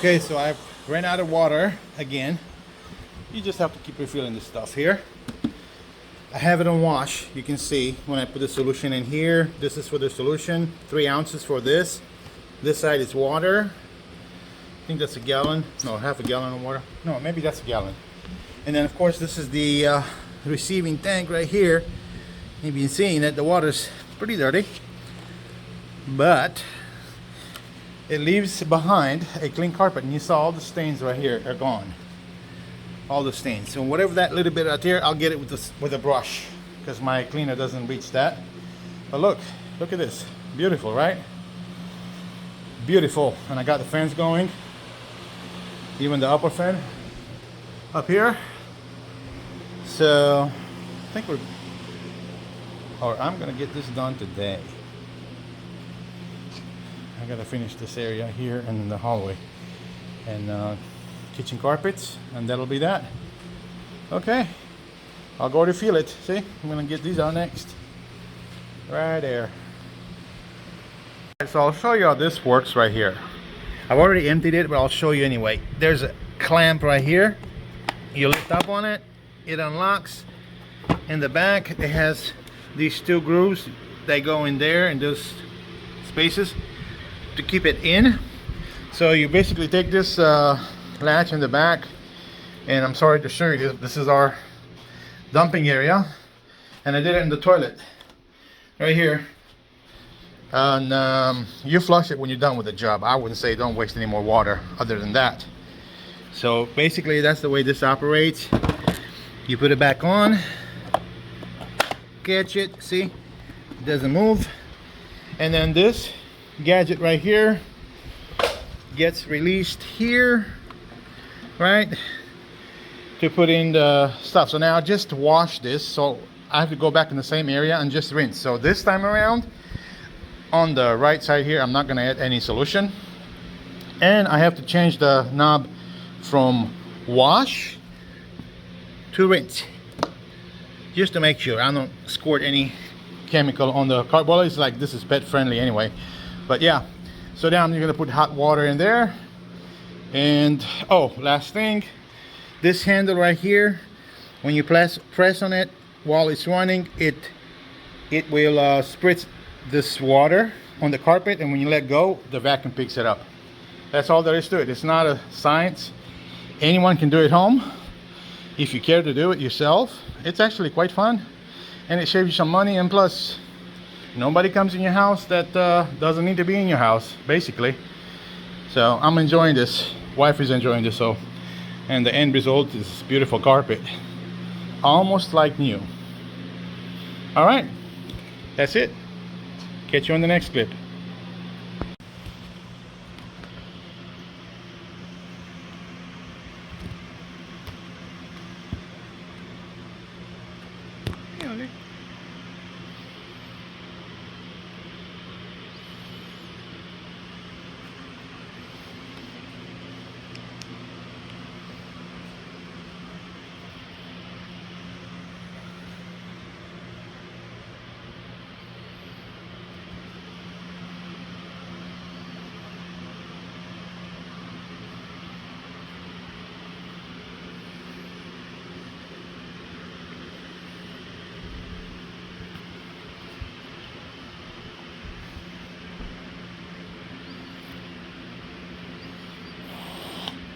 Okay, so I've ran out of water again. You just have to keep refilling this stuff here. I have it on wash. You can see when I put the solution in here, this is for the solution, 3 ounces for this. This side is water. I think that's a gallon. No, half a gallon of water. No, maybe that's a gallon. And then of course this is the receiving tank right here. You've been seeing that the water's pretty dirty, but it leaves behind a clean carpet, and you saw all the stains right here are gone. All the stains. So whatever that little bit out here, I'll get it with a brush, because my cleaner doesn't reach that. But look at this. Beautiful, right? Beautiful. And I got the fans going, even the upper fan up here. So I think I'm gonna get this done today. I gotta finish this area here and in the hallway and kitchen carpets, and that'll be that. Okay, I'll go refill it. See, I'm gonna get these out next. Right there. So I'll show you how this works right here. I've already emptied it, but I'll show you anyway. There's a clamp right here. You lift up on it, it unlocks. In the back, it has these 2 grooves. They go in there in those spaces to keep it in. So you basically take this latch in the back, and I'm sorry to show you this. This is our dumping area, and I did it in the toilet right here. And you flush it when you're done with the job. I wouldn't say don't waste any more water other than that. So basically that's the way this operates. You put it back on, catch it, see, it doesn't move, and then this gadget right here gets released here, right, to put in the stuff. So now I just wash this, so I have to go back in the same area and just rinse. So this time around, on the right side here, I'm not going to add any solution, and I have to change the knob from wash to rinse, just to make sure I don't squirt any chemical on the carpet. Well, it's like this is pet friendly anyway, but yeah. So now I'm going to put hot water in there, and oh, last thing, this handle right here, when you press on it while it's running, it will spritz this water on the carpet, and when you let go, the vacuum picks it up. That's all there is to it. It's not a science. Anyone can do it at home if you care to do it yourself. It's actually quite fun, and it saves you some money, and plus nobody comes in your house that doesn't need to be in your house, basically. So I'm enjoying this. Wife is enjoying this. So, and the end result is beautiful carpet, almost like new. All right, that's it. Catch you on the next clip.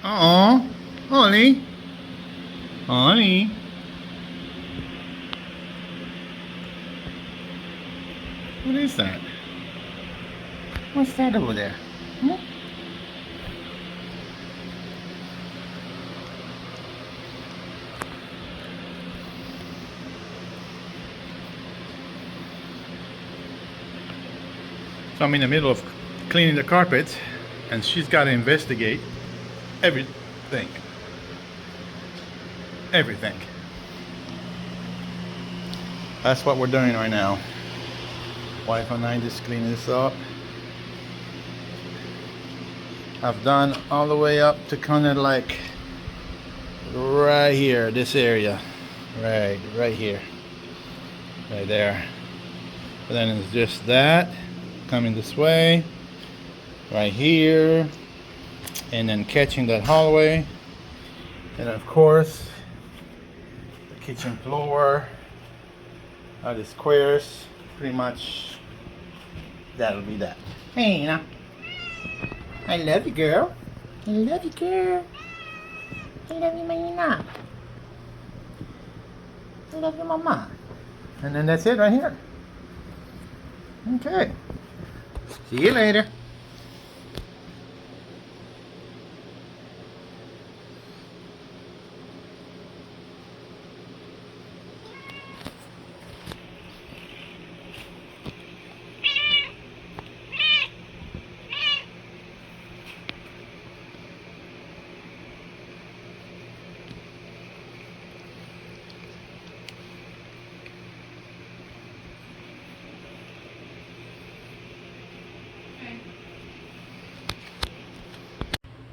Oh, honey. Honey. What is that? What's that over there? Hmm? So I'm in the middle of cleaning the carpet, and she's got to investigate everything. That's what we're doing right now. Wife and I just cleaning this up. I've done all the way up to kind of like right here, this area, right here, right there. But then it's just that coming this way, right here, and then catching that hallway, and of course the kitchen floor are the squares. Pretty much that'll be that. Hey, Nina. I love you, girl. I love you, girl. I love you, Nina. I love you, mama. And then that's it right here. Okay. See you later.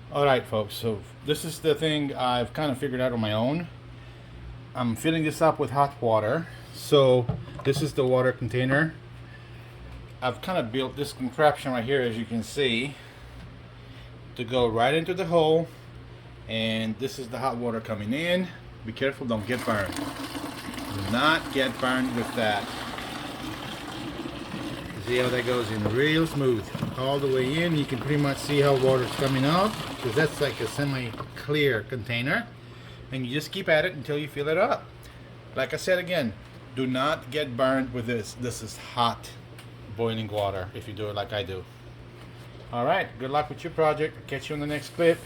Alright folks, so this is the thing I've kind of figured out on my own. I'm filling this up with hot water. So this is the water container. I've kind of built this contraption right here, as you can see, to go right into the hole. And this is the hot water coming in. Be careful, don't get burned. Do not get burned with that. See how that goes in real smooth all the way in. You can pretty much see how water's coming out, because that's like a semi-clear container, and you just keep at it until you fill it up. Like I said again, do not get burned with this. This is hot boiling water if you do it like I do. Alright, good luck with your project. Catch you on the next clip.